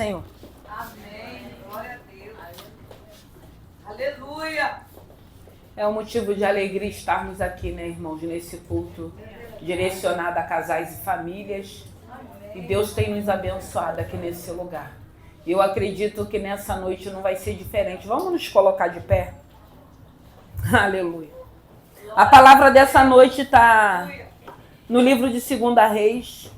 Senhor. Amém. Glória a Deus. Aleluia. É um motivo de alegria estarmos aqui, né, irmãos, nesse culto direcionado a casais e famílias. E Deus tem nos abençoado aqui nesse lugar. Eu acredito que nessa noite não vai ser diferente. Vamos nos colocar de pé? Aleluia. A palavra dessa noite está no livro de 2 Reis.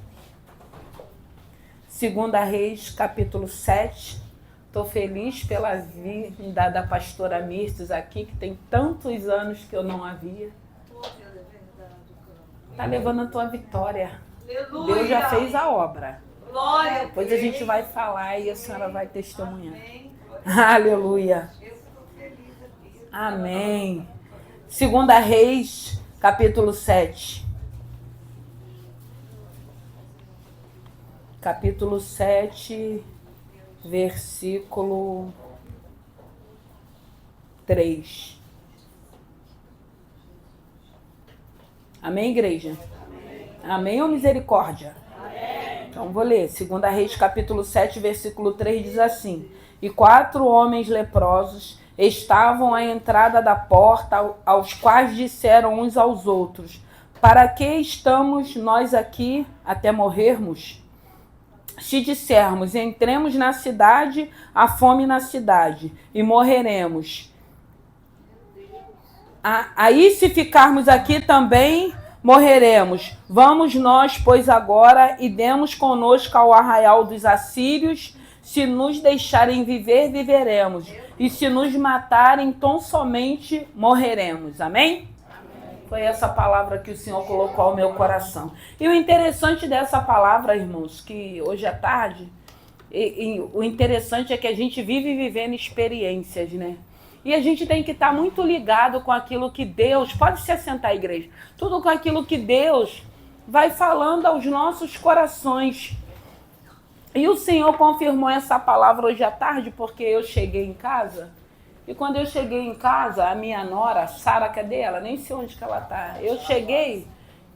2 Reis, capítulo 7. Estou feliz pela vinda da pastora Mirtes aqui, que tem tantos anos que eu não a via. Está levando a tua vitória. Aleluia. Deus já fez a obra. Glória. Depois a gente vai falar e a senhora vai testemunhar. Aleluia. Amém. 2 Reis, capítulo 7. Capítulo 7, versículo 3. Amém, igreja? Amém ou misericórdia? Amém. Então vou ler. 2 Reis, capítulo 7, versículo 3 diz assim: E 4 homens leprosos estavam à entrada da porta, aos quais disseram uns aos outros: Para que estamos nós aqui até morrermos? Se dissermos, entremos na cidade, há fome na cidade, e morreremos. Aí se ficarmos aqui também morreremos. Vamos nós, pois, agora, e demos conosco ao arraial dos assírios. Se nos deixarem viver, viveremos. E se nos matarem, tão somente morreremos. Amém? Foi essa palavra que o Senhor colocou ao meu coração. E o interessante dessa palavra, irmãos, que hoje à tarde, o interessante é que a gente vive vivendo experiências, né? E a gente tem que estar muito ligado com aquilo que Deus, pode se assentar, igreja, tudo com aquilo que Deus vai falando aos nossos corações. E o Senhor confirmou essa palavra hoje à tarde, porque eu cheguei em casa. E quando eu cheguei em casa, a minha nora, Sara, cadê ela? Nem sei onde que ela tá. Eu cheguei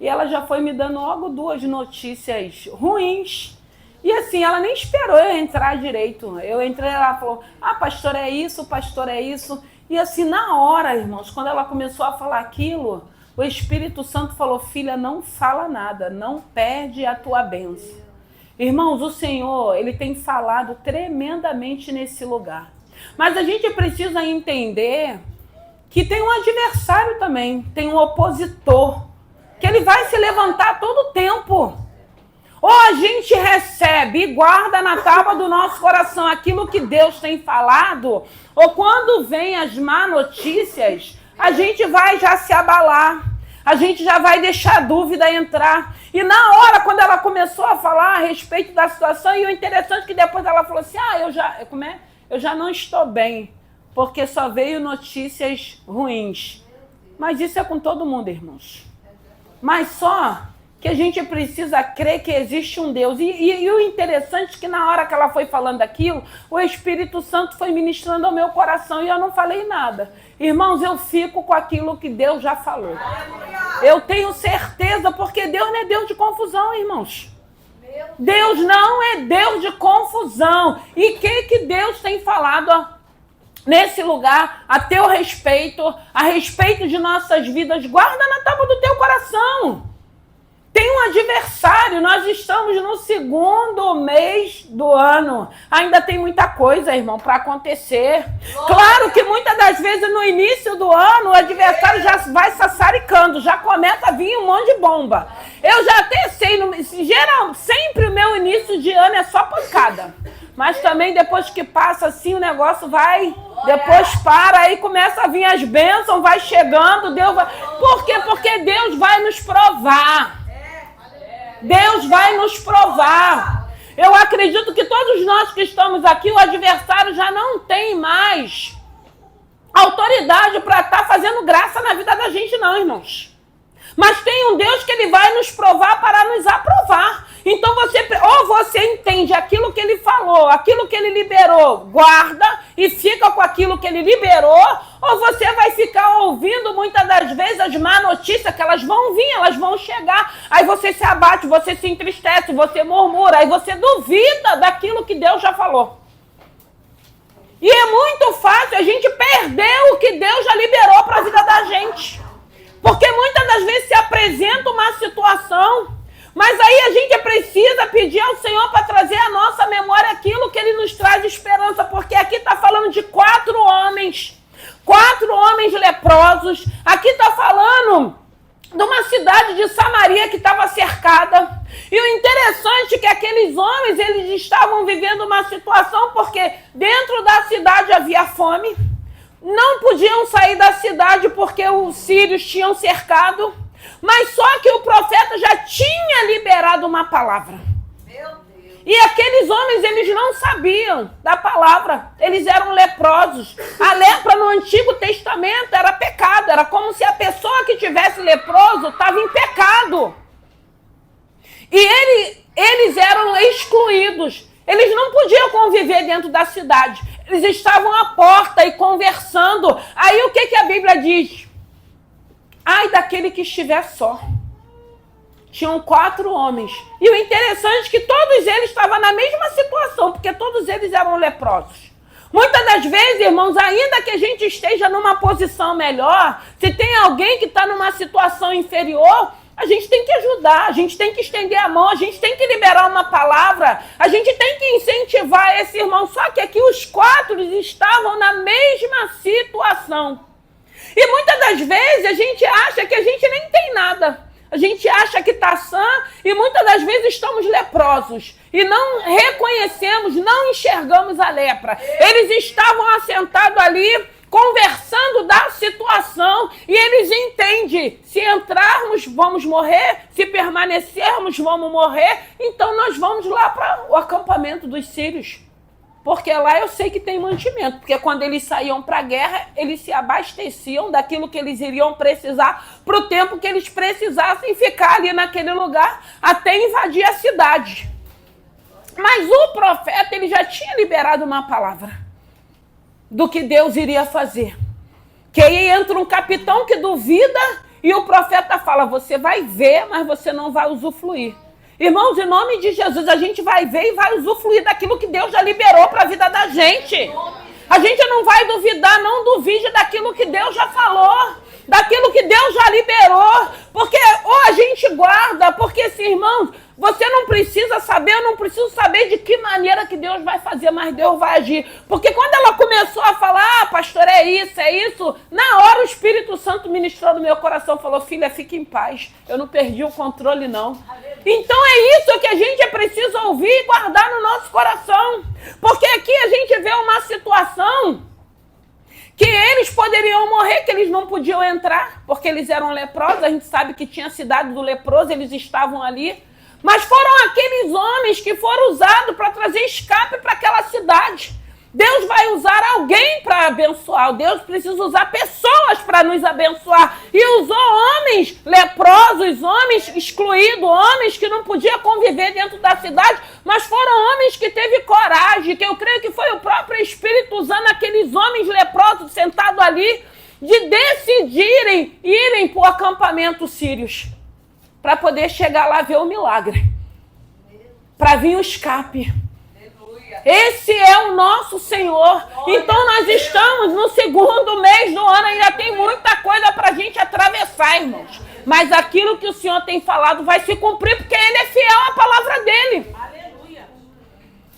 e ela já foi me dando logo 2 notícias ruins. E assim, ela nem esperou eu entrar direito. Eu entrei, ela falou, pastor, é isso, pastor, é isso. E assim, na hora, irmãos, quando ela começou a falar aquilo, o Espírito Santo falou, filha, não fala nada, não perde a tua bênção. Irmãos, o Senhor, Ele tem falado tremendamente nesse lugar. Mas a gente precisa entender que tem um adversário também, tem um opositor, que ele vai se levantar todo o tempo. Ou a gente recebe e guarda na tábua do nosso coração aquilo que Deus tem falado, ou quando vem as má notícias, a gente vai já se abalar, a gente já vai deixar a dúvida entrar. E na hora, quando ela começou a falar a respeito da situação, e o interessante é que depois ela falou assim, eu já não estou bem, porque só veio notícias ruins. Mas isso é com todo mundo, irmãos. Mas só que a gente precisa crer que existe um Deus. E o interessante é que na hora que ela foi falando aquilo, o Espírito Santo foi ministrando ao meu coração e eu não falei nada. Irmãos, eu fico com aquilo que Deus já falou. Eu tenho certeza, porque Deus não é Deus de confusão, irmãos. Deus não é Deus de confusão. E o que Deus tem falado nesse lugar a teu respeito, a respeito de nossas vidas? Guarda na tábua do teu coração. Tem um adversário, nós estamos no 2º mês do ano. Ainda tem muita coisa, irmão, para acontecer. Claro que muitas das vezes no início do ano o adversário já vai sassaricando, já começa a vir um monte de bomba. Eu já até sei, sempre o meu início de ano é só pancada. Mas também depois que passa assim o negócio vai, depois para, aí começa a vir as bênçãos, vai chegando, Deus vai... Por quê? Porque Deus vai nos provar. Deus vai nos provar. Eu acredito que todos nós que estamos aqui, o adversário já não tem mais autoridade para estar fazendo graça na vida da gente, não, irmãos. Mas tem um Deus que Ele vai nos provar para nos aprovar. Então você entende aquilo que Ele falou, aquilo que Ele liberou, guarda e fica com aquilo que Ele liberou, Ou você vai ficar ouvindo muitas das vezes as más notícias que elas vão vir, elas vão chegar. Aí você se abate, você se entristece, você murmura, aí você duvida daquilo que Deus já falou. E é muito fácil a gente perder o que Deus já liberou para a vida da gente. Porque muitas das vezes se apresenta uma situação, mas aí a gente precisa pedir ao Senhor para trazer à nossa memória aquilo que Ele nos traz esperança. Porque aqui está falando de 4 homens leprosos. Aqui está falando de uma cidade de Samaria que estava cercada. E o interessante é que aqueles homens, eles estavam vivendo uma situação porque dentro da cidade havia fome. Não podiam sair da cidade porque os sírios tinham cercado. Mas só que o profeta já tinha liberado uma palavra. Meu Deus. E aqueles homens, eles não sabiam da palavra. Eles eram leprosos. A lepra no Antigo Testamento era pecado. Era como se a pessoa que tivesse leproso estava em pecado. E eles eram excluídos. Eles não podiam conviver dentro da cidade. Eles estavam à porta e conversando. Aí o que a Bíblia diz? Ai daquele que estiver só. Tinham 4 homens. E o interessante é que todos eles estavam na mesma situação, porque todos eles eram leprosos. Muitas das vezes, irmãos, ainda que a gente esteja numa posição melhor, se tem alguém que está numa situação inferior, a gente tem que ajudar, a gente tem que estender a mão, a gente tem que liberar uma palavra, a gente tem que incentivar esse irmão. Só que aqui os 4 estavam na mesma situação. E muitas das vezes a gente acha que a gente nem tem nada. A gente acha que está sã e muitas das vezes estamos leprosos. E não reconhecemos, não enxergamos a lepra. Eles estavam assentados ali, conversando da situação. E eles entendem, se entrarmos, vamos morrer. Se permanecermos, vamos morrer. Então nós vamos lá para o acampamento dos sírios. Porque lá eu sei que tem mantimento. Porque quando eles saíam para a guerra, eles se abasteciam daquilo que eles iriam precisar para o tempo que eles precisassem ficar ali naquele lugar até invadir a cidade. Mas o profeta, ele já tinha liberado uma palavra do que Deus iria fazer. Que aí entra um capitão que duvida e o profeta fala, você vai ver, mas você não vai usufruir. Irmãos, em nome de Jesus, a gente vai ver e vai usufruir daquilo que Deus já liberou para a vida da gente. A gente não vai duvidar, não duvide daquilo que Deus já falou, daquilo que Deus já liberou. Porque ou a gente guarda, porque assim, irmãos, você não precisa saber, eu não preciso saber de que maneira que Deus vai fazer, mas Deus vai agir. Porque quando ela começou a falar, pastor, é isso, na hora o Espírito Santo ministrou no meu coração, falou, filha, fique em paz, eu não perdi o controle não. Então é isso que a gente precisa ouvir e guardar no nosso coração. Porque aqui a gente vê uma situação que eles poderiam morrer, que eles não podiam entrar, porque eles eram leprosos, a gente sabe que tinha a cidade do leproso, eles estavam ali. Mas foram aqueles homens que foram usados para trazer escape para aquela cidade. Deus vai usar alguém para abençoar. Deus precisa usar pessoas para nos abençoar. E usou homens leprosos, homens excluídos, homens que não podiam conviver dentro da cidade, mas foram homens que teve coragem, que eu creio que foi o próprio Espírito usando aqueles homens leprosos sentados ali, de decidirem irem para o acampamento sírios, para poder chegar lá ver o milagre, para vir o escape. Esse é o nosso Senhor. Então nós estamos no 2º mês do ano, ainda tem muita coisa para a gente atravessar, irmãos. Mas aquilo que o Senhor tem falado vai se cumprir, porque Ele é fiel à palavra dEle. Aleluia.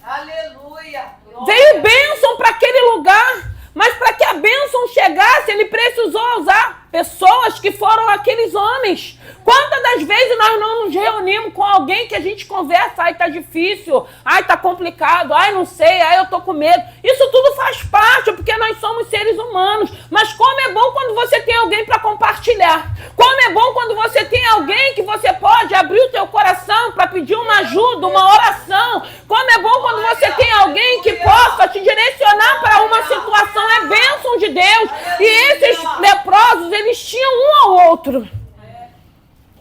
Aleluia. Veio bênção para aquele lugar, mas para que a bênção chegasse, Ele precisou usar pessoas que foram aqueles homens. Quantas das vezes nós não nos reunimos com alguém que a gente conversa, ai, tá difícil, ai, tá complicado, ai, não sei, ai, eu tô com medo. Isso tudo faz parte, porque nós somos seres humanos. Mas como é bom quando você tem alguém para compartilhar. Como é bom quando você tem alguém que você pode abrir o teu coração para pedir uma ajuda, uma oração. Como é bom quando você tem alguém que possa te direcionar para uma situação. É bênção de Deus. E esses leprosos, eles tinham um ao outro.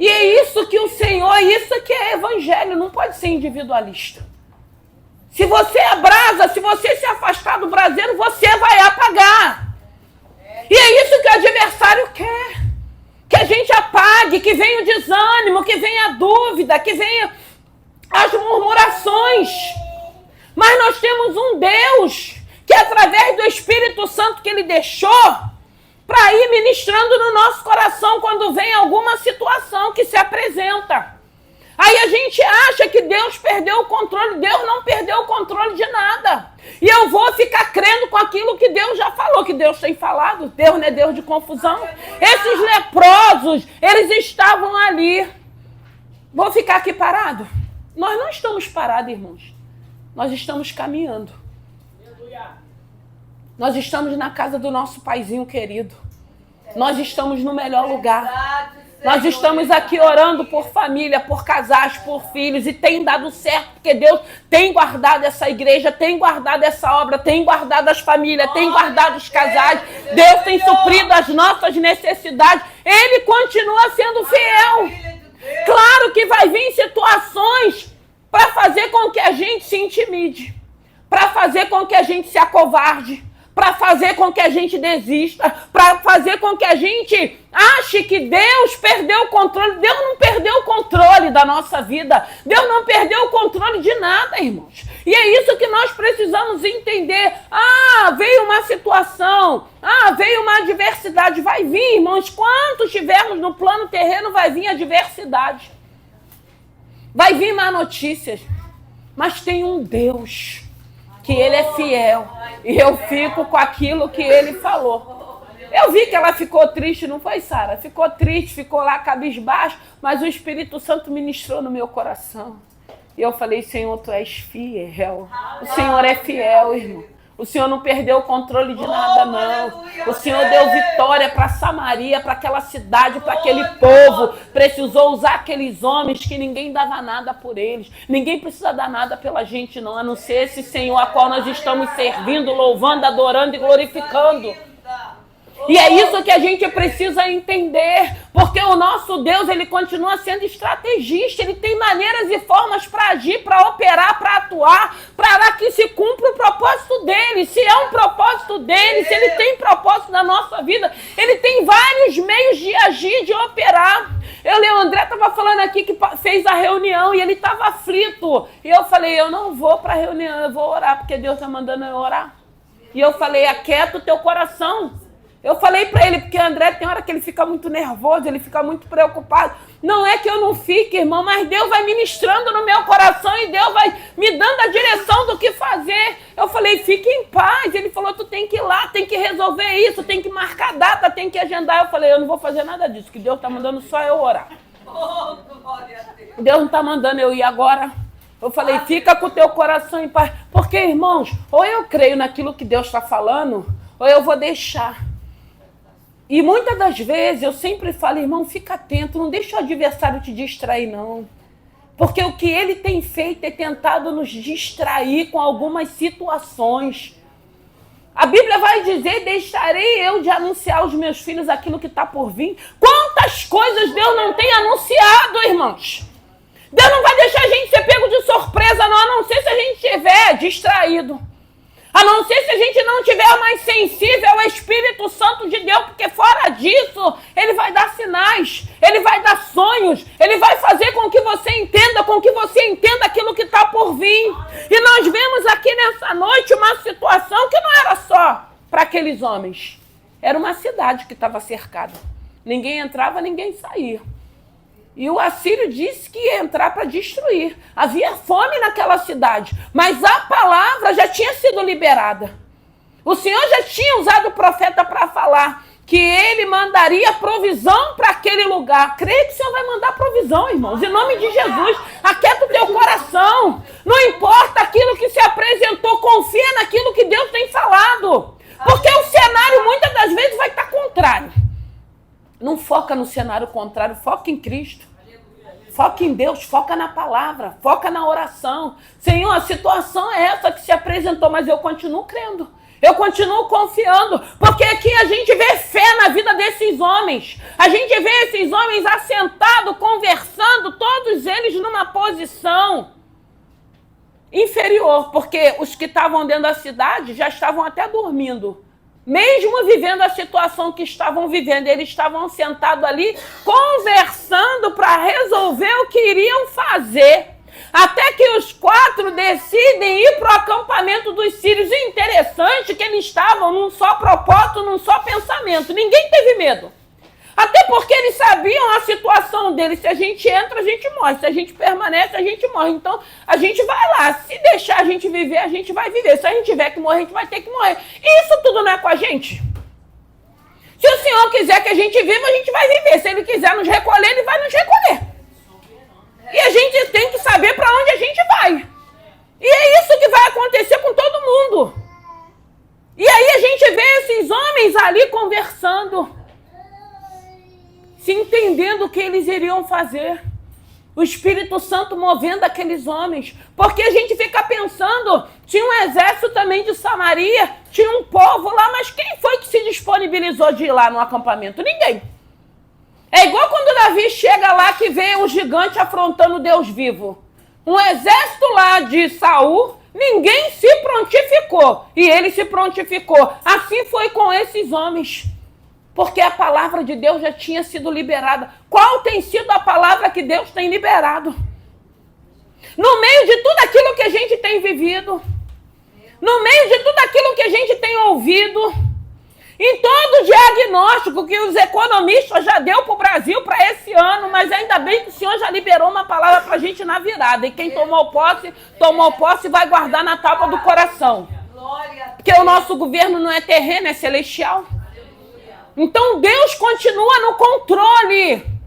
E é isso que o Senhor, isso que é evangelho, não pode ser individualista. Se você é brasa, se você se afastar do braseiro, você vai apagar. E desânimo, que venha a dúvida, que venha as murmurações. Mas nós temos um Deus que, através do Espírito Santo que Ele deixou, para ir ministrando no nosso coração quando vem alguma situação que se apresenta. Aí a gente acha que Deus perdeu o controle. Deus não perdeu o controle de nada. E eu vou ficar crendo com aquilo que Deus já falou, que Deus tem falado. Deus não é Deus de confusão. Esses leprosos, eles estavam ali. Vou ficar aqui parado? Nós não estamos parados, irmãos. Nós estamos caminhando. Nós estamos na casa do nosso paizinho querido. Nós estamos no melhor lugar. Nós estamos aqui orando por família, por casais, por filhos, e tem dado certo, porque Deus tem guardado essa igreja, tem guardado essa obra, tem guardado as famílias, tem guardado os casais. Deus tem suprido as nossas necessidades. Ele continua sendo fiel. Claro que vai vir situações para fazer com que a gente se intimide, para fazer com que a gente se acovarde, para fazer com que a gente desista, para fazer com que a gente ache que Deus perdeu o controle. Deus não perdeu o controle da nossa vida. Deus não perdeu o controle de nada, irmãos. E é isso que nós precisamos entender. Veio uma situação, veio uma adversidade. Vai vir, irmãos, quanto estivermos no plano terreno, vai vir adversidade. Vai vir má notícias. Mas tem um Deus que Ele é fiel, e eu fico com aquilo que Ele falou. Eu vi que ela ficou triste, não foi, Sara? Ficou triste, ficou lá cabisbaixo, mas o Espírito Santo ministrou no meu coração. E eu falei, Senhor, Tu és fiel. O Senhor é fiel, irmão. O Senhor não perdeu o controle de nada, não. O Senhor deu vitória para Samaria, para aquela cidade, para aquele povo. Precisou usar aqueles homens que ninguém dava nada por eles. Ninguém precisa dar nada pela gente, não, a não ser esse Senhor a qual nós estamos servindo, louvando, adorando e glorificando. E é isso que a gente precisa entender, porque o nosso Deus, Ele continua sendo estrategista, Ele tem maneiras e formas para agir, para operar, para atuar, para que se cumpra o propósito dEle. Se é um propósito dEle, se Ele tem propósito na nossa vida, Ele tem vários meios de agir, de operar. O André estava falando aqui que fez a reunião e ele estava aflito. E eu falei, eu não vou para a reunião, eu vou orar, porque Deus está mandando eu orar. E eu falei, aquieta o teu coração. Eu falei para ele, porque o André tem hora que ele fica muito nervoso, ele fica muito preocupado. Não é que eu não fique, irmão, mas Deus vai ministrando no meu coração e Deus vai me dando a direção do que fazer. Eu falei, fique em paz. Ele falou, tu tem que ir lá, tem que resolver isso, tem que marcar data, tem que agendar. Eu falei, eu não vou fazer nada disso, que Deus está mandando só eu orar. Deus não está mandando eu ir agora. Eu falei, fica com o teu coração em paz. Porque, irmãos, ou eu creio naquilo que Deus está falando, ou eu vou deixar. E muitas das vezes eu sempre falo, irmão, fica atento, não deixa o adversário te distrair, não. Porque o que ele tem feito é tentado nos distrair com algumas situações. A Bíblia vai dizer, deixarei eu de anunciar aos meus filhos aquilo que está por vir. Quantas coisas Deus não tem anunciado, irmãos? Deus não vai deixar a gente ser pego de surpresa, não, a não ser se a gente estiver distraído. A não ser se a gente não estiver mais sensível ao Espírito Santo de Deus, porque fora disso, Ele vai dar sinais, Ele vai dar sonhos, Ele vai fazer com que você entenda, aquilo que está por vir. E nós vemos aqui nessa noite uma situação que não era só para aqueles homens. Era uma cidade que estava cercada. Ninguém entrava, ninguém saía. E o assírio disse que ia entrar para destruir. Havia fome naquela cidade, mas a palavra já tinha sido liberada. O Senhor já tinha usado o profeta para falar que Ele mandaria provisão para aquele lugar. Creio que o Senhor vai mandar provisão, irmãos. Em nome de Jesus, aquieta o teu coração. Não importa aquilo que se apresentou, confia naquilo que Deus tem falado. Porque o cenário muitas das vezes vai estar contrário. Não foca no cenário contrário, foca em Cristo. Foca em Deus, foca na palavra, foca na oração. Senhor, a situação é essa que se apresentou, mas eu continuo crendo. Eu continuo confiando, porque aqui a gente vê fé na vida desses homens. A gente vê esses homens assentados, conversando, todos eles numa posição inferior, porque os que estavam dentro da cidade já estavam até dormindo mesmo vivendo a situação que estavam vivendo, eles estavam sentados ali, conversando para resolver o que iriam fazer. Até que os 4 decidem ir para o acampamento dos sírios. E interessante que eles estavam num só propósito, num só pensamento. Ninguém teve medo. Até porque eles sabiam a situação deles. Se a gente entra, a gente morre. Se a gente permanece, a gente morre. Então, a gente vai lá. Se deixar a gente viver, a gente vai viver. Se a gente tiver que morrer, a gente vai ter que morrer. E isso tudo não é com a gente? Se o Senhor quiser que a gente viva, a gente vai viver. Se Ele quiser nos recolher, Ele vai nos recolher. E a gente tem que saber para onde a gente vai. E é isso que vai acontecer com todo mundo. E aí a gente vê esses homens ali conversando, se entendendo o que eles iriam fazer. O Espírito Santo movendo aqueles homens. Porque a gente fica pensando, tinha um exército também de Samaria, tinha um povo lá, mas quem foi que se disponibilizou de ir lá no acampamento? Ninguém. É igual quando Davi chega lá que vê um gigante afrontando Deus vivo. Um exército lá de Saul, ninguém se prontificou. E ele se prontificou. Assim foi com esses homens. Porque a palavra de Deus já tinha sido liberada. Qual tem sido a palavra que Deus tem liberado? No meio de tudo aquilo que a gente tem vivido, no meio de tudo aquilo que a gente tem ouvido, em todo o diagnóstico que os economistas já deu para o Brasil para esse ano, mas ainda bem que o Senhor já liberou uma palavra para a gente na virada. E quem tomou posse e vai guardar na tábua do coração. Porque o nosso governo não é terreno, é celestial. Então Deus continua no controle.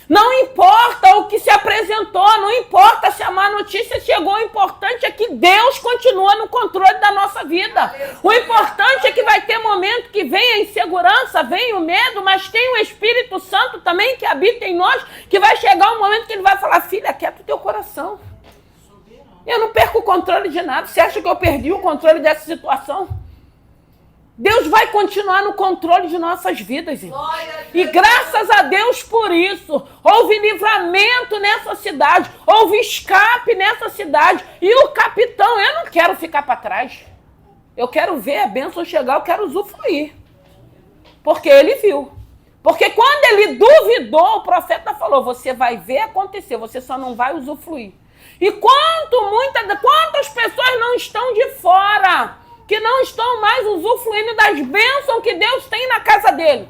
Não importa o que se apresentou, não importa se a má notícia chegou, o importante é que Deus continua no controle da nossa vida. O importante é que vai ter momento que vem a insegurança, vem o medo, mas tem o Espírito Santo também que habita em nós, que vai chegar um momento que ele vai falar, filha, quieta o teu coração. Eu não perco o controle de nada. Você acha que eu perdi o controle dessa situação? Deus vai continuar no controle de nossas vidas, irmãos. E graças a Deus por isso, houve livramento nessa cidade, houve escape nessa cidade. E o capitão, eu não quero ficar para trás. Eu quero ver a bênção chegar, eu quero usufruir. Porque ele viu. Porque quando ele duvidou, o profeta falou, você vai ver acontecer, você só não vai usufruir. E quantas pessoas não estão de fora, que não estão mais usufruindo das bênçãos que Deus tem na casa dele.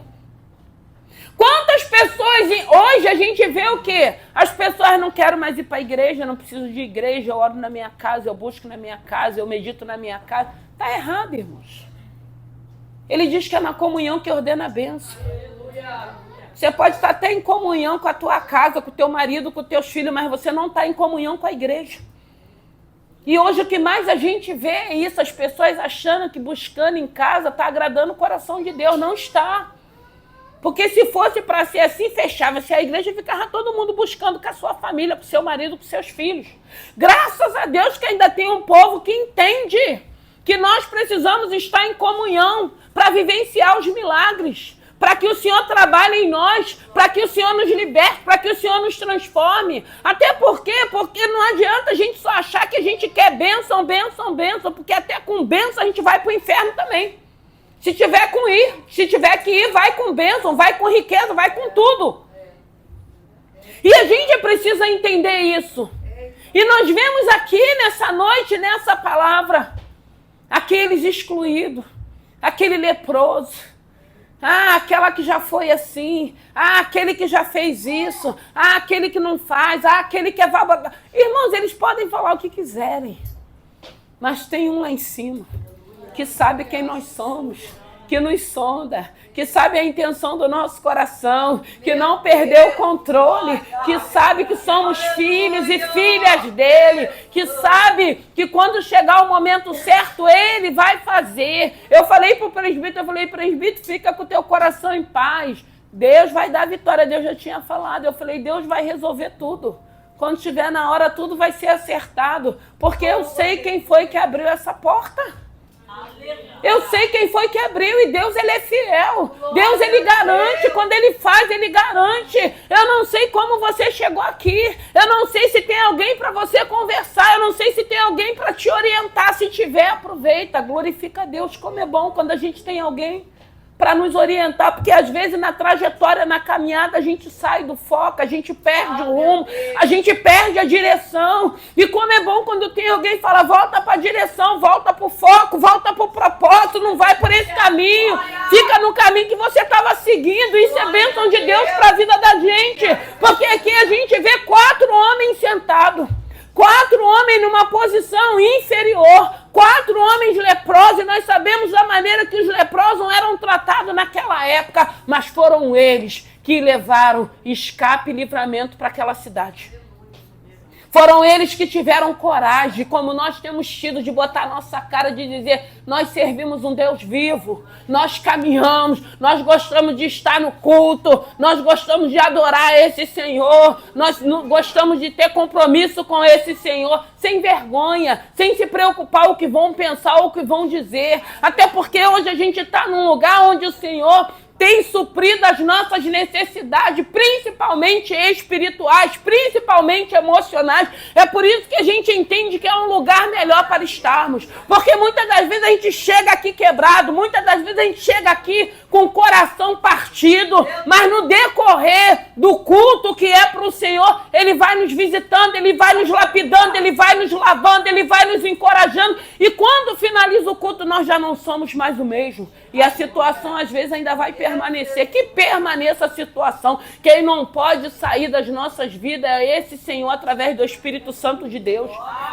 Quantas pessoas, hoje a gente vê o quê? As pessoas não querem mais ir para a igreja, não preciso de igreja, eu oro na minha casa, eu busco na minha casa, eu medito na minha casa. Está errado, irmãos. Ele diz que é na comunhão que ordena a bênção. Você pode estar até em comunhão com a tua casa, com o teu marido, com os teus filhos, mas você não está em comunhão com a igreja. E hoje o que mais a gente vê é isso, as pessoas achando que buscando em casa está agradando o coração de Deus. Não está. Porque se fosse para ser assim, fechava-se a igreja e ficava todo mundo buscando com a sua família, com o seu marido, com seus filhos. Graças a Deus que ainda tem um povo que entende que nós precisamos estar em comunhão para vivenciar os milagres, para que o Senhor trabalhe em nós, para que o Senhor nos liberte, para que o Senhor nos transforme. Até porque não adianta a gente só achar que a gente quer bênção, bênção, bênção, porque até com bênção a gente vai para o inferno também. Se tiver que ir, vai com bênção, vai com riqueza, vai com tudo. E a gente precisa entender isso. E nós vemos aqui nessa noite, nessa palavra, aqueles excluídos, aquele leproso, aquela que já foi assim, aquele que já fez isso, aquele que não faz, aquele que é... Irmãos, eles podem falar o que quiserem, mas tem um lá em cima que sabe quem nós somos, que nos sonda, que sabe a intenção do nosso coração, que não perdeu o controle, que sabe que somos filhos e filhas dele, que sabe que quando chegar o momento certo, ele vai fazer. Eu falei para o presbítero, fica com o teu coração em paz. Deus vai dar vitória, Deus já tinha falado. Eu falei, Deus vai resolver tudo. Quando estiver na hora, tudo vai ser acertado, porque eu sei quem foi que abriu essa porta. Eu sei quem foi que abriu e Deus, ele é fiel. Deus, ele garante. Quando ele faz, ele garante. Eu não sei como você chegou aqui. Eu não sei se tem alguém para você conversar. Eu não sei se tem alguém para te orientar. Se tiver, aproveita. Glorifica a Deus. Como é bom quando a gente tem alguém para nos orientar, porque às vezes na trajetória, na caminhada, a gente sai do foco, a gente perde o rumo, a gente perde a direção. E como é bom quando tem alguém que fala, volta para a direção, volta para o foco, volta para o propósito, não vai por esse caminho, fica no caminho que você estava seguindo. Isso é bênção de Deus para a vida da gente, porque aqui a gente vê 4 homens sentados. 4 homens numa posição inferior, 4 homens leprosos, e nós sabemos da maneira que os leprosos eram tratados naquela época, mas foram eles que levaram escape e livramento para aquela cidade. Foram eles que tiveram coragem, como nós temos tido, de botar a nossa cara, de dizer, nós servimos um Deus vivo, nós caminhamos, nós gostamos de estar no culto, nós gostamos de adorar esse Senhor, nós gostamos de ter compromisso com esse Senhor, sem vergonha, sem se preocupar o que vão pensar ou o que vão dizer, até porque hoje a gente está num lugar onde o Senhor tem suprido as nossas necessidades, principalmente espirituais, principalmente emocionais. É por isso que a gente entende que é um lugar melhor para estarmos. Porque muitas das vezes a gente chega aqui quebrado, muitas das vezes a gente chega aqui com o coração partido, mas no decorrer do culto que é para o Senhor, Ele vai nos visitando, Ele vai nos lapidando, Ele vai nos lavando, Ele vai nos encorajando. E quando finaliza o culto, nós já não somos mais o mesmo. E a situação às vezes ainda vai permanecer. Que permaneça a situação. Quem não pode sair das nossas vidas é esse Senhor através do Espírito Santo de Deus.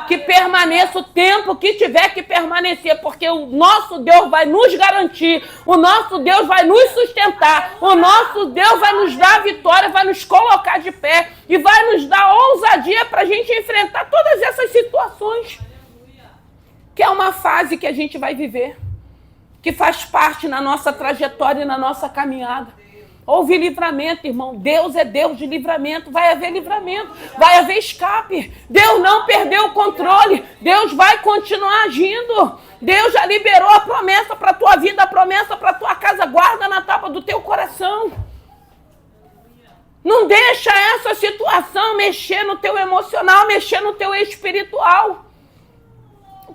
Que permaneça o tempo que tiver que permanecer, porque o nosso Deus vai nos garantir, o nosso Deus vai nos sustentar, o nosso Deus vai nos dar a vitória, vai nos colocar de pé e vai nos dar ousadia para a gente enfrentar todas essas situações. Que é uma fase que a gente vai viver, que faz parte na nossa trajetória e na nossa caminhada. Houve livramento, irmão. Deus é Deus de livramento. Vai haver livramento, vai haver escape. Deus não perdeu o controle. Deus vai continuar agindo. Deus já liberou a promessa para a tua vida, a promessa para a tua casa. Guarda na tábua do teu coração. Não deixa essa situação mexer no teu emocional, mexer no teu espiritual.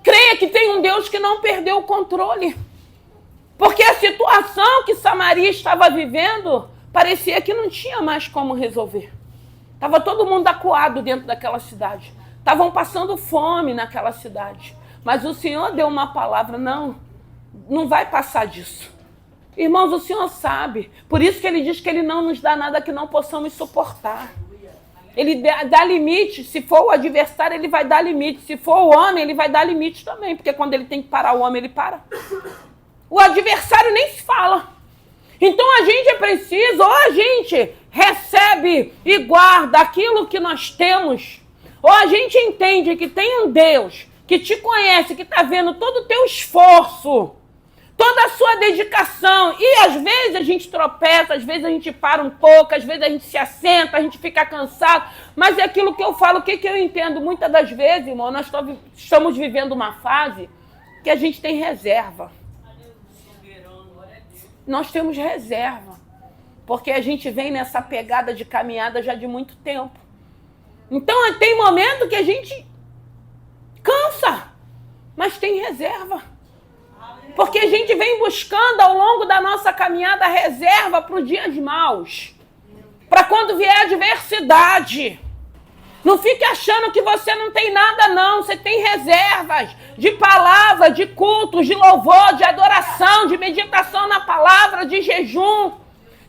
Creia que tem um Deus que não perdeu o controle. Porque a situação que Samaria estava vivendo, parecia que não tinha mais como resolver. Estava todo mundo acuado dentro daquela cidade. Estavam passando fome naquela cidade. Mas o Senhor deu uma palavra, não vai passar disso. Irmãos, o Senhor sabe. Por isso que Ele diz que Ele não nos dá nada que não possamos suportar. Ele dá limite. Se for o adversário, Ele vai dar limite. Se for o homem, Ele vai dar limite também. Porque quando Ele tem que parar o homem, Ele para. O adversário nem se fala. Então a gente é preciso, ou a gente recebe e guarda aquilo que nós temos, ou a gente entende que tem um Deus que te conhece, que está vendo todo o teu esforço, toda a sua dedicação. E às vezes a gente tropeça, às vezes a gente para um pouco, às vezes a gente se assenta, a gente fica cansado. Mas é aquilo que eu falo, o que eu entendo? Muitas das vezes, irmão, nós estamos vivendo uma fase que a gente tem reserva. Nós temos reserva, porque a gente vem nessa pegada de caminhada já de muito tempo. Então tem momento que a gente cansa, mas tem reserva. Porque a gente vem buscando ao longo da nossa caminhada reserva para os dias maus. Para quando vier a adversidade. Não fique achando que você não tem nada, não. Você tem reservas de palavra, de cultos, de louvor, de adoração, de meditação na palavra, de jejum,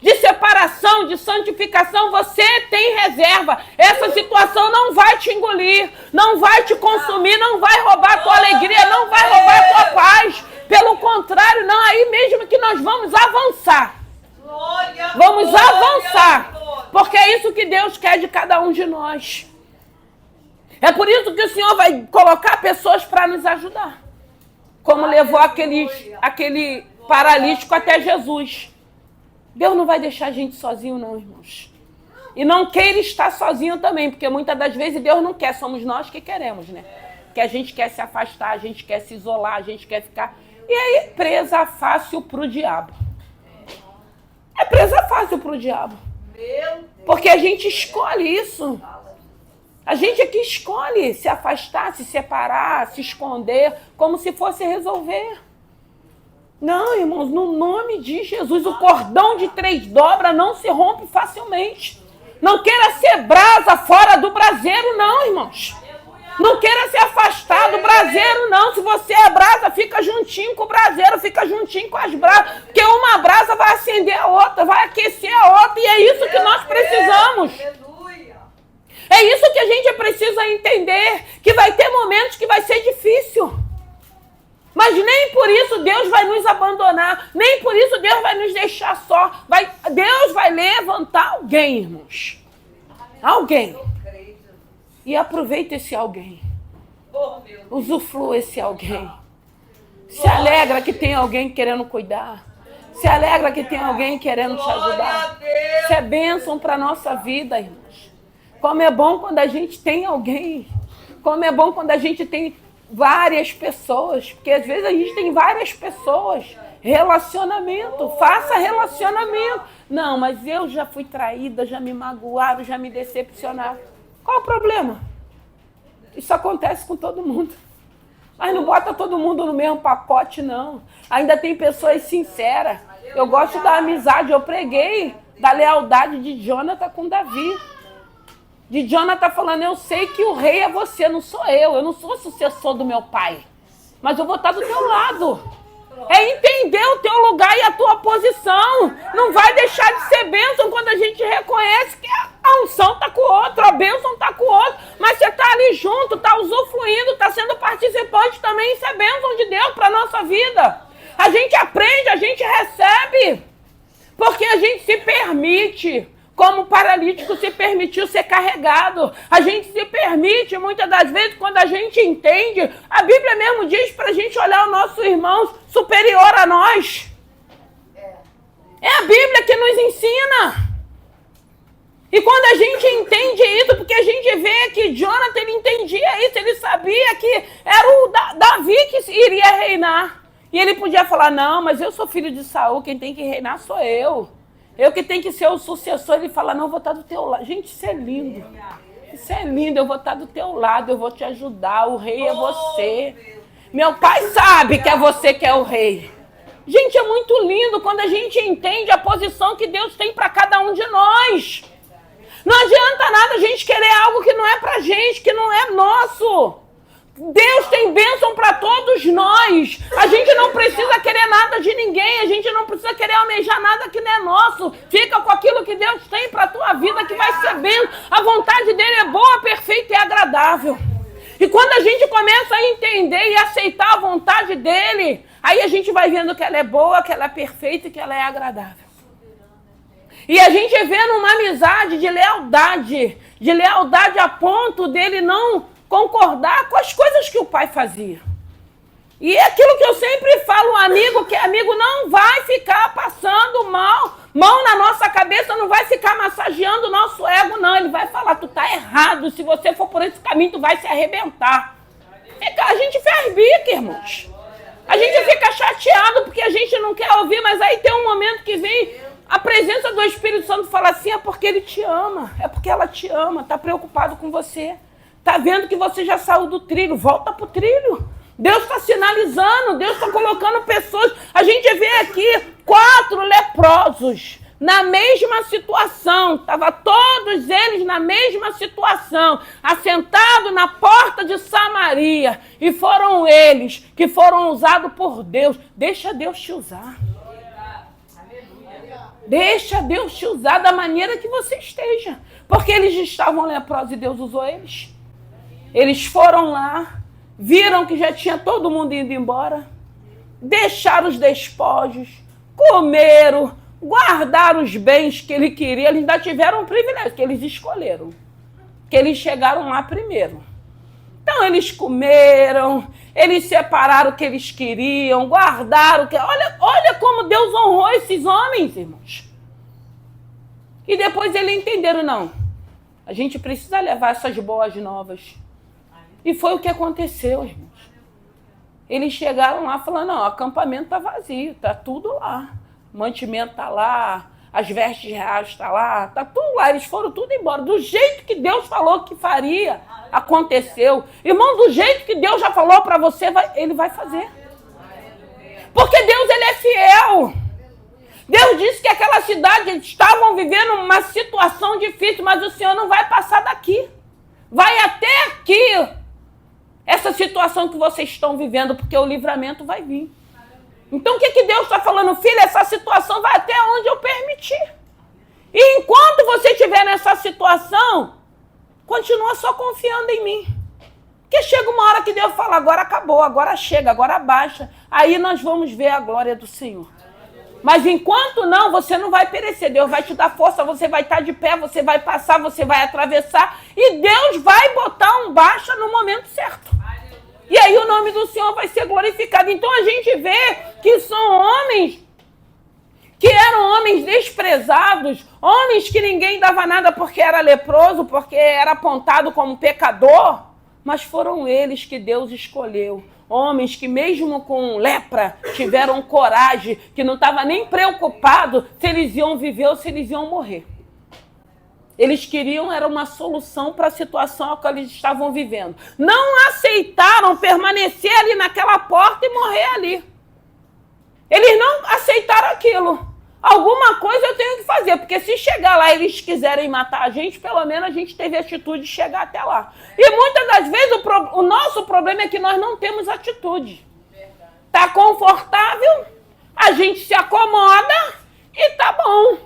de separação, de santificação. Você tem reserva. Essa situação não vai te engolir, não vai te consumir, não vai roubar a tua alegria, não vai roubar a tua paz. Pelo contrário, não, aí mesmo que nós vamos avançar. Vamos avançar. Porque é isso que Deus quer de cada um de nós. É por isso que o Senhor vai colocar pessoas para nos ajudar. Como levou aquele paralítico até Jesus. Deus não vai deixar a gente sozinho não, irmãos. E não queira estar sozinho também, porque muitas das vezes Deus não quer, somos nós que queremos, né? que a gente quer se afastar, a gente quer se isolar, a gente quer ficar... E aí, presa fácil pro diabo. É presa fácil pro diabo. Porque a gente escolhe isso. A gente é que escolhe se afastar, se separar, se esconder, como se fosse resolver. Não, irmãos, no nome de Jesus, o cordão de 3 dobras não se rompe facilmente. Não queira ser brasa fora do braseiro, não, irmãos. Não queira se afastar do braseiro, não. Se você é brasa, fica juntinho com o braseiro, fica juntinho com as brasas. Porque uma brasa vai acender a outra, vai aquecer a outra. E é isso que nós precisamos. É isso que a gente precisa entender. Que vai ter momentos que vai ser difícil. Mas nem por isso Deus vai nos abandonar. Nem por isso Deus vai nos deixar só. Deus vai levantar alguém, irmãos. Alguém. E aproveita esse alguém. Usufrua esse alguém. Se alegra que tem alguém querendo cuidar. Se alegra que tem alguém querendo te ajudar. Isso é bênção para a nossa vida, irmãos. Como é bom quando a gente tem alguém. Como é bom quando a gente tem várias pessoas. Porque às vezes a gente tem várias pessoas. Relacionamento. Faça relacionamento. Não, mas eu já fui traída, já me magoaram, já me decepcionaram. Qual o problema? Isso acontece com todo mundo. Mas não bota todo mundo no mesmo pacote, não. Ainda tem pessoas sinceras. Eu gosto da amizade. Eu preguei da lealdade de Jonathan com Davi. De Jonathan falando, eu sei que o rei é você, não sou eu. Eu não sou sucessor do meu pai. Mas eu vou estar do teu lado. É entender o teu lugar e a tua posição. Não vai deixar de ser bênção quando a gente reconhece que a unção está com o outro, a bênção está com o outro. Mas você está ali junto, está usufruindo, está sendo participante também. Isso é bênção de Deus para a nossa vida. A gente aprende, a gente recebe. Porque a gente se permite. Como o paralítico se permitiu ser carregado. A gente se permite, muitas das vezes, quando a gente entende, a Bíblia mesmo diz para a gente olhar o nosso irmão superior a nós. É a Bíblia que nos ensina. E quando a gente entende isso, porque a gente vê que Jonathan ele entendia isso, ele sabia que era o Davi que iria reinar. E ele podia falar, não, mas eu sou filho de Saul, quem tem que reinar sou eu. Eu que tenho que ser o sucessor. Ele fala, não, eu vou estar do teu lado. Gente, isso é lindo. Isso é lindo, eu vou estar do teu lado, eu vou te ajudar. O rei é você. Meu pai sabe que é você que é o rei. Gente, é muito lindo quando a gente entende a posição que Deus tem para cada um de nós. Não adianta nada a gente querer algo que não é pra gente, que não é nosso. Deus tem bênção para todos nós. A gente não precisa querer nada de ninguém. A gente não precisa querer almejar nada que não é nosso. Fica com aquilo que Deus tem para a tua vida, que vai ser bênção. A vontade dele é boa, perfeita e agradável. E quando a gente começa a entender e aceitar a vontade dele, aí a gente vai vendo que ela é boa, que ela é perfeita e que ela é agradável. E a gente vê numa amizade de lealdade a ponto dele não concordar com as coisas que o pai fazia. E é aquilo que eu sempre falo, um amigo, que amigo não vai ficar passando mão na nossa cabeça, não vai ficar massageando o nosso ego, não. Ele vai falar, tu tá errado, se você for por esse caminho, tu vai se arrebentar. A gente faz bico, irmãos. A gente fica chateado porque a gente não quer ouvir, mas aí tem um momento que vem a presença do Espírito Santo e fala assim, é porque ele te ama, é porque ela te ama, tá preocupado com você. Tá vendo que você já saiu do trilho, volta pro trilho. Deus está sinalizando, Deus está colocando pessoas. A gente vê aqui 4 leprosos na mesma situação. Estavam todos eles na mesma situação, assentados na porta de Samaria. E foram eles que foram usados por Deus. Deixa Deus te usar. Deixa Deus te usar da maneira que você esteja. Porque eles estavam leprosos e Deus usou eles. Eles foram lá, viram que já tinha todo mundo indo embora, deixaram os despojos, comeram, guardaram os bens que ele queria. Eles ainda tiveram um privilégio, que eles escolheram, que eles chegaram lá primeiro. Então eles comeram, eles separaram o que eles queriam, guardaram o que... Olha como Deus honrou esses homens, irmãos. E depois eles entenderam, não, a gente precisa levar essas boas novas. E foi o que aconteceu, irmãos. Eles chegaram lá falando, não, o acampamento está vazio, está tudo lá. O mantimento está lá, as vestes reais estão lá, está tudo lá. Eles foram tudo embora. Do jeito que Deus falou que faria, aconteceu. Irmão, do jeito que Deus já falou para você, Ele vai fazer. Porque Deus, Ele é fiel. Deus disse que aquela cidade, eles estavam vivendo uma situação difícil, mas o Senhor não vai passar daqui. Vai até aqui. Essa situação que vocês estão vivendo, porque o livramento vai vir. Então o que Deus está falando? Filho, essa situação vai até onde eu permitir. E enquanto você estiver nessa situação, continua só confiando em mim. Porque chega uma hora que Deus fala, agora acabou, agora chega, agora baixa. Aí nós vamos ver a glória do Senhor. Mas enquanto não, você não vai perecer. Deus vai te dar força, você vai estar de pé, você vai passar, você vai atravessar. E Deus vai botar um baixa no momento certo. E aí o nome do Senhor vai ser glorificado. Então a gente vê que são homens que eram homens desprezados, homens que ninguém dava nada porque era leproso, porque era apontado como pecador. Mas foram eles que Deus escolheu. Homens que mesmo com lepra tiveram coragem, que não estavam nem preocupados se eles iam viver ou se eles iam morrer. Eles queriam, era uma solução para a situação a que eles estavam vivendo. Não aceitaram permanecer ali naquela porta e morrer ali. Eles não aceitaram aquilo. Alguma coisa eu tenho que fazer, porque se chegar lá e eles quiserem matar a gente, pelo menos a gente teve a atitude de chegar até lá. E muitas das vezes o nosso problema é que nós não temos atitude. Está confortável, a gente se acomoda e tá bom.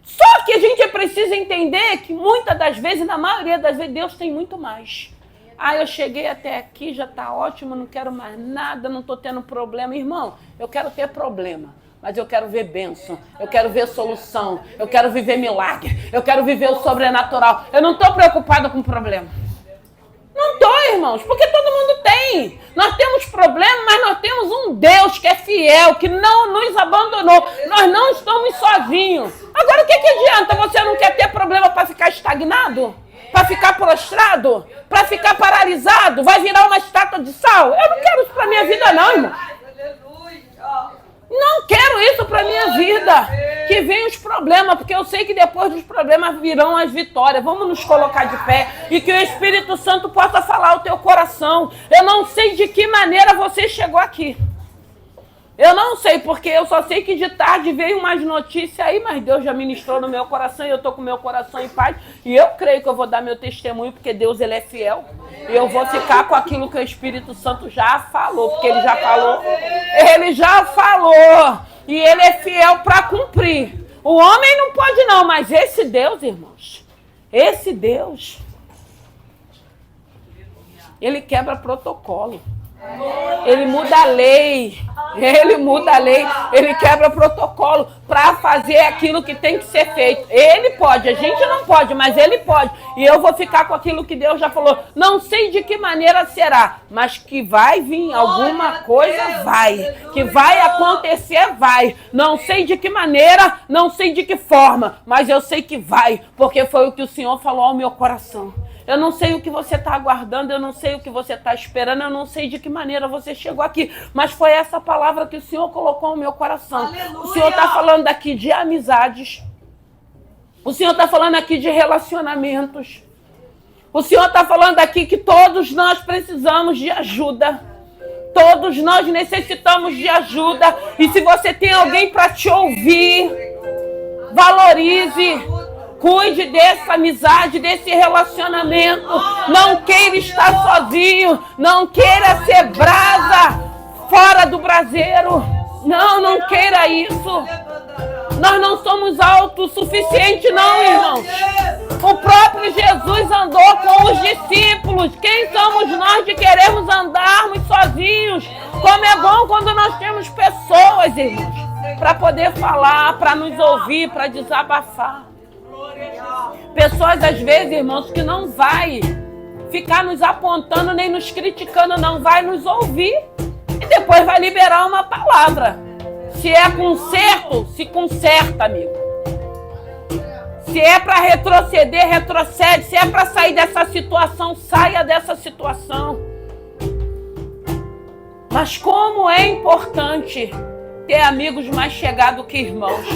Só que a gente precisa entender que muitas das vezes, na maioria das vezes, Deus tem muito mais. Ah, eu cheguei até aqui, já está ótimo, não quero mais nada, não estou tendo problema. Irmão, eu quero ter problema, mas eu quero ver bênção, eu quero ver solução, eu quero viver milagre, eu quero viver o sobrenatural. Eu não estou preocupado com problema. Não estou, irmãos, porque todo mundo tem. Nós temos problemas, mas nós temos um Deus que é fiel, que não nos abandonou. Nós não estamos sozinhos. Agora, o que adianta? Você não quer ter problema para ficar estagnado? Para ficar prostrado? Para ficar paralisado? Vai virar uma estátua de sal? Eu não quero isso para minha vida, não, irmão. Não quero isso para minha vida. Que venham os problemas, porque eu sei que depois dos problemas virão as vitórias. Vamos nos colocar de pé e que o Espírito Santo possa falar ao teu coração. Eu não sei de que maneira você chegou aqui. Eu não sei, porque eu só sei que de tarde veio umas notícias aí, mas Deus já ministrou no meu coração e eu estou com o meu coração em paz. E eu creio que eu vou dar meu testemunho, porque Deus, Ele é fiel. E eu vou ficar com aquilo que o Espírito Santo já falou, porque Ele já falou. Ele já falou. E Ele é fiel para cumprir. O homem não pode não, mas esse Deus, irmãos, esse Deus, Ele quebra protocolo. Ele muda a lei, ele quebra protocolo para fazer aquilo que tem que ser feito. Ele pode, a gente não pode, mas ele pode. E eu vou ficar com aquilo que Deus já falou. Não sei de que maneira será, mas que vai vir alguma coisa, vai. Que vai acontecer, vai. Não sei de que maneira, não sei de que forma, mas eu sei que vai, porque foi o que o Senhor falou ao meu coração. Eu não sei o que você está aguardando, eu não sei o que você está esperando, eu não sei de que maneira você chegou aqui, mas foi essa palavra que o Senhor colocou no meu coração. Aleluia. O Senhor está falando aqui de amizades, o Senhor está falando aqui de relacionamentos, o Senhor está falando aqui que todos nós precisamos de ajuda, todos nós necessitamos de ajuda, e se você tem alguém para te ouvir, valorize. Cuide dessa amizade, desse relacionamento. Não queira estar sozinho. Não queira ser brasa fora do braseiro. Não queira isso. Nós não somos autossuficientes, não, irmãos. O próprio Jesus andou com os discípulos. Quem somos nós de querermos andarmos sozinhos? Como é bom quando nós temos pessoas, irmãos, para poder falar, para nos ouvir, para desabafar. Pessoas, às vezes, irmãos, que não vai ficar nos apontando nem nos criticando, não vai nos ouvir e depois vai liberar uma palavra. Se é conserto, se conserta, amigo. Se é para retroceder, retrocede. Se é para sair dessa situação, saia dessa situação. Mas como é importante ter amigos mais chegados que irmãos.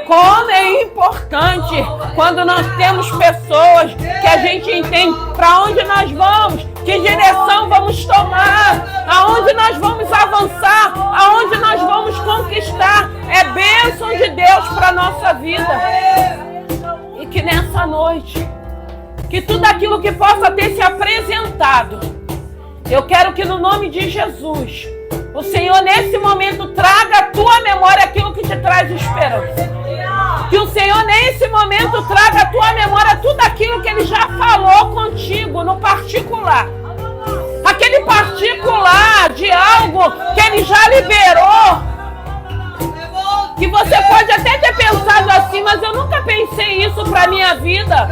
Como é importante quando nós temos pessoas que a gente entende para onde nós vamos, que direção vamos tomar, aonde nós vamos avançar, aonde nós vamos conquistar. É bênção de Deus para a nossa vida. E que nessa noite, que tudo aquilo que possa ter se apresentado, eu quero que no nome de Jesus, o Senhor nesse momento traga à tua memória aquilo que te traz esperança. Que o Senhor nesse momento traga à tua memória tudo aquilo que Ele já falou contigo no particular. Aquele particular de algo que Ele já liberou. Que você pode até ter pensado assim, mas eu nunca pensei isso para a minha vida.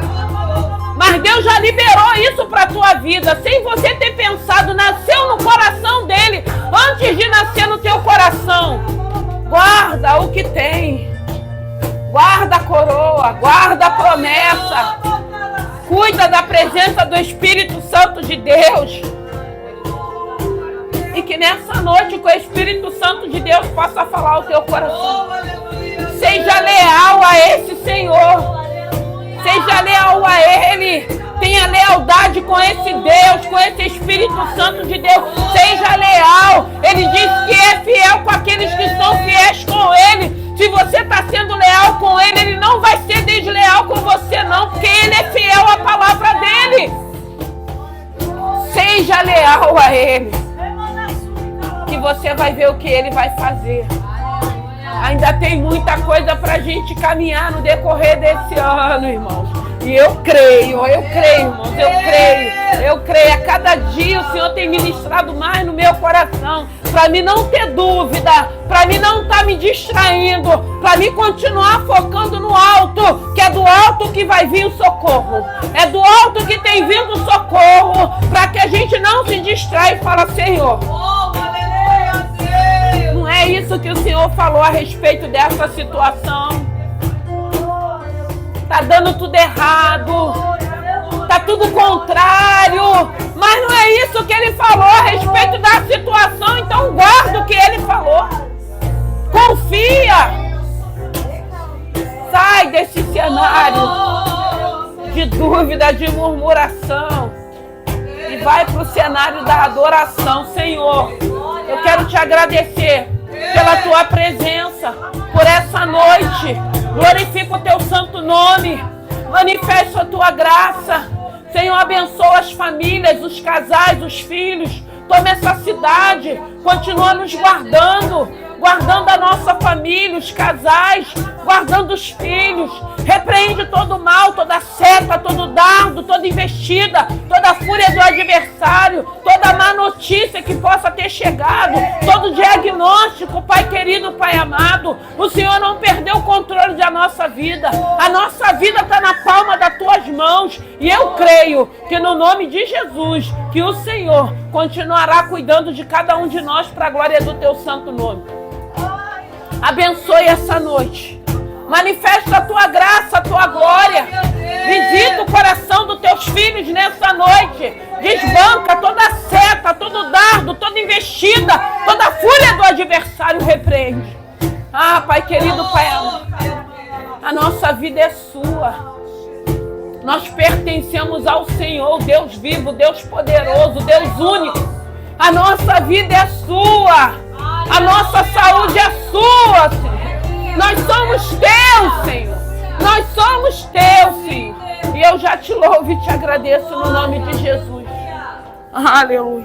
Mas Deus já liberou isso para a tua vida, sem você ter pensado, nasceu no coração dele, antes de nascer no teu coração. Guarda o que tem, guarda a coroa, guarda a promessa, cuida da presença do Espírito Santo de Deus. E que nessa noite, com o Espírito Santo de Deus possa falar ao teu coração. Seja leal a esse Senhor. Seja leal a Ele. Tenha lealdade com esse Deus, com esse Espírito Santo de Deus. Seja leal. Ele diz que é fiel com aqueles que são fiéis com Ele. Se você está sendo leal com Ele, Ele não vai ser desleal com você não, porque Ele é fiel à palavra dEle. Seja leal a Ele, que você vai ver o que Ele vai fazer. Ainda tem muita coisa para a gente caminhar no decorrer desse ano, irmãos. E eu creio, irmãos, eu creio. A cada dia o Senhor tem ministrado mais no meu coração, para mim não ter dúvida, para mim não estar me distraindo, para mim continuar focando no alto, que é do alto que vai vir o socorro. É do alto que tem vindo o socorro, para que a gente não se distraia e fala, Senhor, não é isso que o Senhor falou a respeito dessa situação. Tá dando tudo errado. Tá tudo contrário. Mas não é isso que Ele falou a respeito da situação. Então guarda o que Ele falou. Confia. Sai desse cenário de dúvida, de murmuração. E vai para o cenário da adoração. Senhor, eu quero te agradecer pela tua presença, por essa noite. Glorifica o teu santo nome. Manifesta a tua graça. Senhor, abençoa as famílias, os casais, os filhos. Toma essa cidade. Continua nos guardando. Guardando a nossa família, os casais. Guardando os filhos. Repreende todo mal, toda seta, todo dardo, toda investida, toda fúria do adversário, toda má notícia que possa ter chegado, todo diagnóstico, Pai querido, Pai amado. O Senhor não perdeu o controle da nossa vida. A nossa vida está na palma das tuas mãos. E eu creio que no nome de Jesus, que o Senhor continuará cuidando de cada um de nós para a glória do teu santo nome. Abençoe essa noite. Manifesta a tua graça, a tua glória. Visita o coração dos teus filhos nessa noite. Desbanca toda seta, todo dardo, toda investida, toda fúria do adversário repreende. Ah, Pai querido, Pai amado, a nossa vida é sua. Nós pertencemos ao Senhor, Deus vivo, Deus poderoso, Deus único. A nossa vida é sua. A nossa saúde é sua, Senhor. Nós somos teus, Senhor. Nós somos teus, Senhor. E eu já te louvo e te agradeço no nome de Jesus. Aleluia.